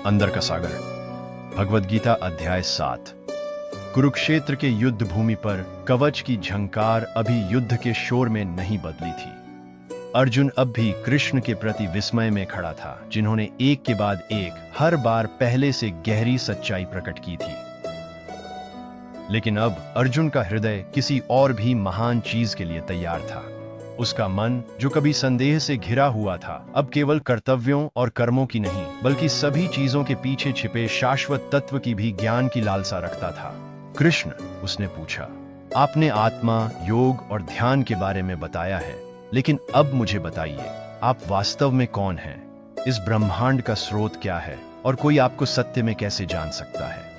अंदर का सागर। भगवद गीता अध्याय 7। कुरुक्षेत्र के युद्ध भूमि पर कवच की झंकार अभी युद्ध के शोर में नहीं बदली थी। अर्जुन अब भी कृष्ण के प्रति विस्मय में खड़ा था, जिन्होंने एक के बाद एक हर बार पहले से गहरी सच्चाई प्रकट की थी। लेकिन अब अर्जुन का हृदय किसी और भी महान चीज के लिए तैयार था। उसका मन, जो कभी संदेह से घिरा हुआ था, अब केवल कर्तव्यों और कर्मों की नहीं, बल्कि सभी चीजों के पीछे छिपे शाश्वत तत्व की भी ज्ञान की लालसा रखता था। कृष्ण, उसने पूछा, आपने आत्मा, योग और ध्यान के बारे में बताया है, लेकिन अब मुझे बताइए, आप वास्तव में कौन हैं? इस ब्रह्मांड का स्रोत क्या है और कोई आपको सत्य में कैसे जान सकता है?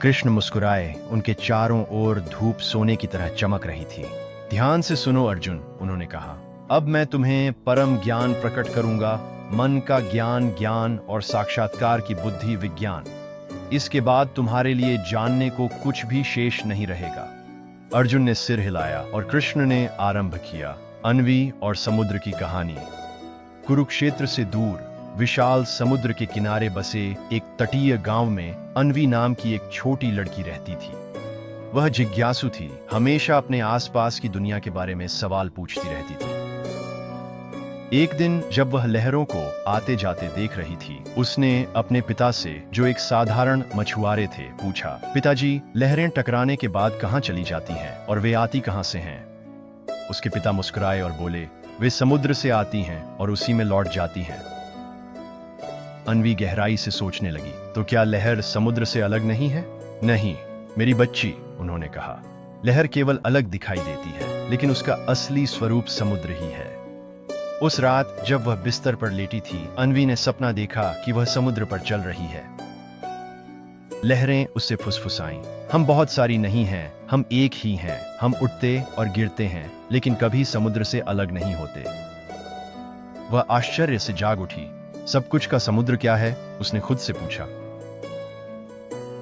कृष्ण मुस्कुराए। उनके चारों ओर धूप सोने की तरह चमक रही थी। ध्यान से सुनो अर्जुन, उन्होंने कहा, अब मैं तुम्हें परम ज्ञान प्रकट करूंगा, मन का ज्ञान, ज्ञान और साक्षात्कार की बुद्धि, विज्ञान। इसके बाद तुम्हारे लिए जानने को कुछ भी शेष नहीं रहेगा। अर्जुन ने सिर हिलाया और कृष्ण ने आरंभ किया। अन्वी और समुद्र की कहानी। कुरुक्षेत्र से दूर विशाल समुद्र के किनारे बसे एक तटीय गांव में अन्वी नाम की एक छोटी लड़की रहती थी। वह जिज्ञासु थी, हमेशा अपने आसपास की दुनिया के बारे में सवाल पूछती रहती थी। एक दिन जब वह लहरों को आते जाते देख रही थी, उसने अपने पिता से, जो एक साधारण मछुआरे थे, पूछा, पिताजी, लहरें टकराने के बाद कहां चली जाती हैं और वे आती कहां से हैं? उसके पिता मुस्कुराए और बोले, वे समुद्र से आती हैं और उसी में लौट जाती हैं। अन्वी गहराई से सोचने लगी, तो क्या लहर समुद्र से अलग नहीं है? नहीं मेरी बच्ची, उन्होंने कहा, लहर केवल अलग दिखाई देती है, लेकिन उसका असली स्वरूप समुद्र ही है। उस रात जब वह बिस्तर पर लेटी थी, अन्वी ने सपना देखा कि वह समुद्र पर चल रही है। लहरें उससे फुसफुसाईं, हम बहुत सारी नहीं हैं, हम एक ही हैं, हम उठते और गिरते हैं, लेकिन कभी समुद्र से अलग नहीं होते। वह आश्चर्य से जाग उठी। सब कुछ का समुद्र क्या है? उसने खुद से पूछा।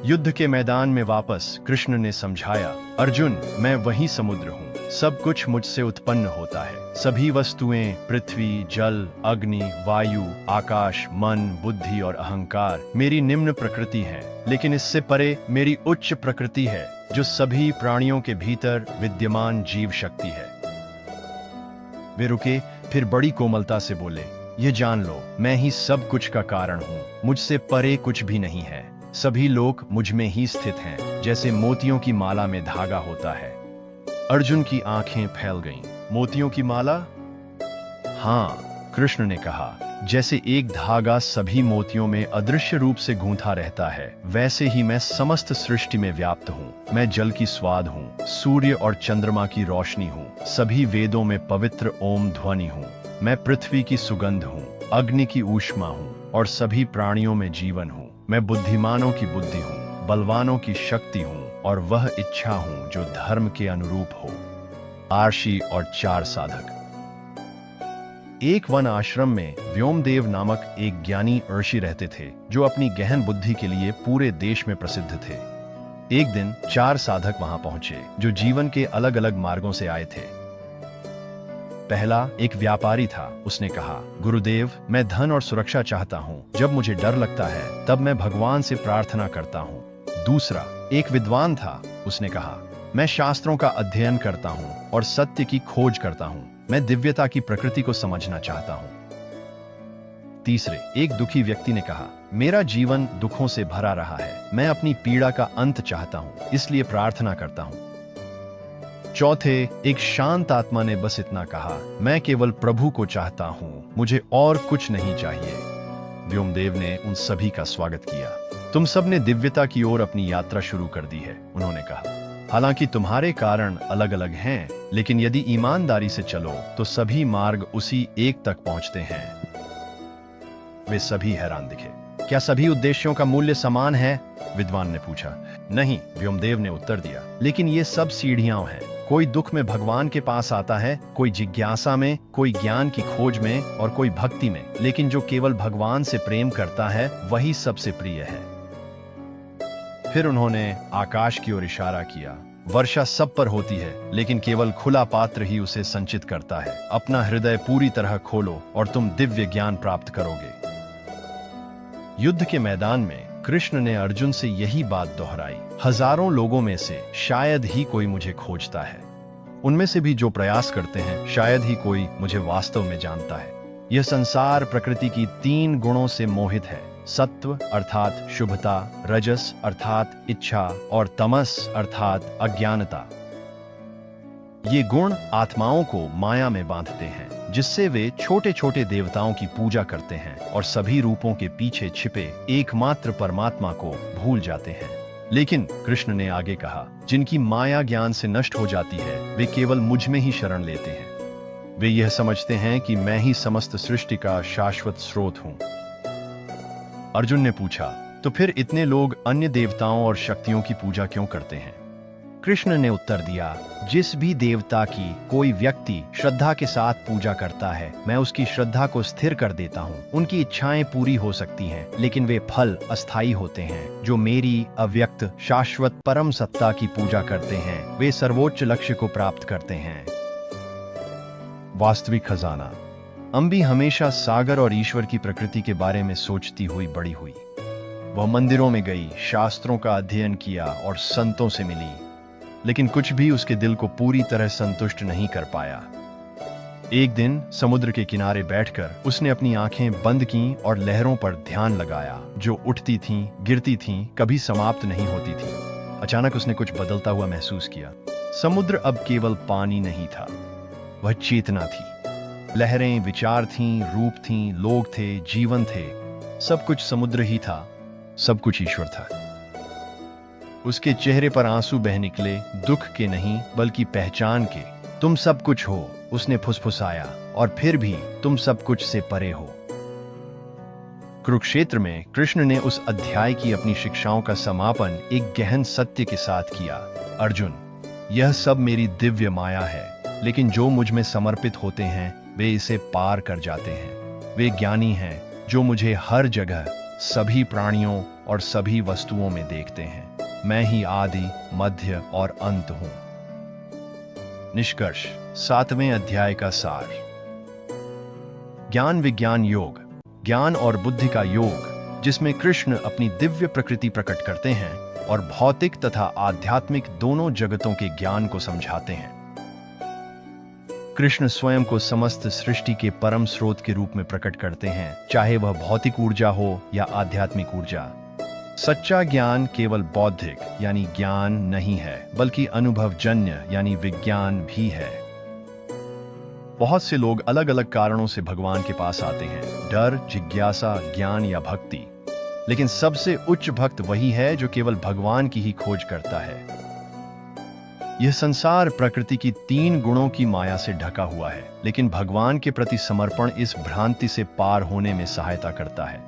युद्ध के मैदान में वापस कृष्ण ने समझाया, अर्जुन, मैं वही समुद्र हूँ। सब कुछ मुझसे उत्पन्न होता है। सभी वस्तुएं, पृथ्वी, जल, अग्नि, वायु, आकाश, मन, बुद्धि और अहंकार मेरी निम्न प्रकृति है, लेकिन इससे परे मेरी उच्च प्रकृति है, जो सभी प्राणियों के भीतर विद्यमान जीव शक्ति है। वे रुके, फिर बड़ी कोमलता से बोले, ये जान लो, मैं ही सब कुछ का कारण हूँ। मुझसे परे कुछ भी नहीं है। सभी लोग मुझ में ही स्थित हैं, जैसे मोतियों की माला में धागा होता है। अर्जुन की आंखें फैल गईं। मोतियों की माला? हाँ, कृष्ण ने कहा, जैसे एक धागा सभी मोतियों में अदृश्य रूप से गूंथा रहता है, वैसे ही मैं समस्त सृष्टि में व्याप्त हूँ। मैं जल की स्वाद हूँ, सूर्य और चंद्रमा की रोशनी हूँ, सभी वेदों में पवित्र ओम ध्वनि हूँ। मैं पृथ्वी की सुगंध हूँ, अग्नि की ऊष्मा हूँ और सभी प्राणियों में जीवन हूँ। मैं बुद्धिमानों की बुद्धि हूँ, बलवानों की शक्ति हूँ और वह इच्छा हूँ जो धर्म के अनुरूप हो। आर्षि और चार साधक। एक वन आश्रम में व्योमदेव नामक एक ज्ञानी ऋषि रहते थे, जो अपनी गहन बुद्धि के लिए पूरे देश में प्रसिद्ध थे। एक दिन 4 साधक वहां पहुंचे, जो जीवन के अलग अलग मार्गों से आए थे। पहला एक व्यापारी था। उसने कहा, गुरुदेव, मैं धन और सुरक्षा चाहता हूँ। जब मुझे डर लगता है, तब मैं भगवान से प्रार्थना करता हूँ। दूसरा एक विद्वान था। उसने कहा, मैं शास्त्रों का अध्ययन करता हूँ और सत्य की खोज करता हूँ। मैं दिव्यता की प्रकृति को समझना चाहता हूँ। तीसरे एक दुखी व्यक्ति ने कहा, मेरा जीवन दुखों से भरा रहा है। मैं अपनी पीड़ा का अंत चाहता हूँ, इसलिए प्रार्थना करता हूँ। चौथे एक शांत आत्मा ने बस इतना कहा, मैं केवल प्रभु को चाहता हूँ, मुझे और कुछ नहीं चाहिए। व्योमदेव ने उन सभी का स्वागत किया। तुम सब ने दिव्यता की ओर अपनी यात्रा शुरू कर दी है, उन्होंने कहा। हालांकि तुम्हारे कारण अलग अलग हैं, लेकिन यदि ईमानदारी से चलो तो सभी मार्ग उसी एक तक पहुंचते हैं। वे सभी हैरान दिखे। क्या सभी उद्देश्यों का मूल्य समान है? विद्वान ने पूछा। नहीं, व्योमदेव ने उत्तर दिया, लेकिन ये सब सीढ़ियां हैं। कोई दुख में भगवान के पास आता है, कोई जिज्ञासा में, कोई ज्ञान की खोज में और कोई भक्ति में, लेकिन जो केवल भगवान से प्रेम करता है वही सबसे प्रिय है। फिर उन्होंने आकाश की ओर इशारा किया। वर्षा सब पर होती है, लेकिन केवल खुला पात्र ही उसे संचित करता है। अपना हृदय पूरी तरह खोलो और तुम दिव्य ज्ञान प्राप्त करोगे। युद्ध के मैदान में कृष्ण ने अर्जुन से यही बात दोहराई, हजारों लोगों में से शायद ही कोई मुझे खोजता है। उनमें से भी जो प्रयास करते हैं शायद ही कोई मुझे वास्तव में जानता है। यह संसार प्रकृति की 3 गुणों से मोहित है, सत्व अर्थात शुभता, रजस अर्थात इच्छा और तमस अर्थात अज्ञानता। ये गुण आत्माओं को माया में बांधते हैं, जिससे वे छोटे छोटे देवताओं की पूजा करते हैं और सभी रूपों के पीछे छिपे एकमात्र परमात्मा को भूल जाते हैं। लेकिन कृष्ण ने आगे कहा, जिनकी माया ज्ञान से नष्ट हो जाती है वे केवल मुझ में ही शरण लेते हैं। वे यह समझते हैं कि मैं ही समस्त सृष्टि का शाश्वत स्रोत हूं। अर्जुन ने पूछा, तो फिर इतने लोग अन्य देवताओं और शक्तियों की पूजा क्यों करते हैं? कृष्ण ने उत्तर दिया, जिस भी देवता की कोई व्यक्ति श्रद्धा के साथ पूजा करता है, मैं उसकी श्रद्धा को स्थिर कर देता हूँ। उनकी इच्छाएं पूरी हो सकती हैं, लेकिन वे फल अस्थायी होते हैं। जो मेरी अव्यक्त शाश्वत परम सत्ता की पूजा करते हैं, वे सर्वोच्च लक्ष्य को प्राप्त करते हैं। वास्तविक खजाना। अम्बी हमेशा सागर और ईश्वर की प्रकृति के बारे में सोचती हुई बड़ी हुई। वह मंदिरों में गई, शास्त्रों का अध्ययन किया और संतों से मिली, लेकिन कुछ भी उसके दिल को पूरी तरह संतुष्ट नहीं कर पाया। एक दिन समुद्र के किनारे बैठकर उसने अपनी आंखें बंद की और लहरों पर ध्यान लगाया, जो उठती थीं, गिरती थीं, कभी समाप्त नहीं होती थीं। अचानक उसने कुछ बदलता हुआ महसूस किया। समुद्र अब केवल पानी नहीं था, वह चेतना थी। लहरें विचार थीं, रूप थीं, लोग थे, जीवन थे। सब कुछ समुद्र ही था, सब कुछ ईश्वर था। उसके चेहरे पर आंसू बह निकले, दुख के नहीं बल्कि पहचान के। तुम सब कुछ हो, उसने फुसफुसाया, और फिर भी तुम सब कुछ से परे हो। कुरुक्षेत्र में कृष्ण ने उस अध्याय की अपनी शिक्षाओं का समापन एक गहन सत्य के साथ किया। अर्जुन, यह सब मेरी दिव्य माया है, लेकिन जो मुझ में समर्पित होते हैं वे इसे पार कर जाते हैं। वे ज्ञानी हैं जो मुझे हर जगह, सभी प्राणियों और सभी वस्तुओं में देखते हैं। मैं ही आदि, मध्य और अंत हूं। निष्कर्ष, 7वें अध्याय का सार। ज्ञान विज्ञान योग, ज्ञान और बुद्धि का योग, जिसमें कृष्ण अपनी दिव्य प्रकृति प्रकट करते हैं और भौतिक तथा आध्यात्मिक दोनों जगतों के ज्ञान को समझाते हैं। कृष्ण स्वयं को समस्त सृष्टि के परम स्रोत के रूप में प्रकट करते हैं, चाहे वह भौतिक ऊर्जा हो या आध्यात्मिक ऊर्जा। सच्चा ज्ञान केवल बौद्धिक यानी ज्ञान नहीं है, बल्कि अनुभवजन्य यानी विज्ञान भी है। बहुत से लोग अलग अलग कारणों से भगवान के पास आते हैं, डर, जिज्ञासा, ज्ञान या भक्ति। लेकिन सबसे उच्च भक्त वही है जो केवल भगवान की ही खोज करता है। यह संसार प्रकृति की 3 गुणों की माया से ढका हुआ है, लेकिन भगवान के प्रति समर्पण इस भ्रांति से पार होने में सहायता करता है।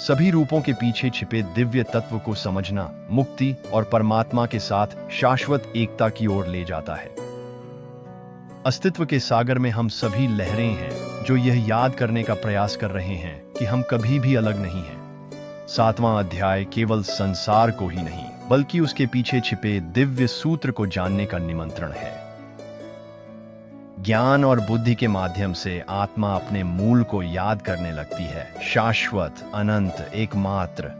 सभी रूपों के पीछे छिपे दिव्य तत्व को समझना मुक्ति और परमात्मा के साथ शाश्वत एकता की ओर ले जाता है। अस्तित्व के सागर में हम सभी लहरें हैं जो यह याद करने का प्रयास कर रहे हैं कि हम कभी भी अलग नहीं हैं। 7वां अध्याय केवल संसार को ही नहीं, बल्कि उसके पीछे छिपे दिव्य सूत्र को जानने का निमंत्रण है। ज्ञान और बुद्धि के माध्यम से आत्मा अपने मूल को याद करने लगती है, शाश्वत, अनंत, एकमात्र।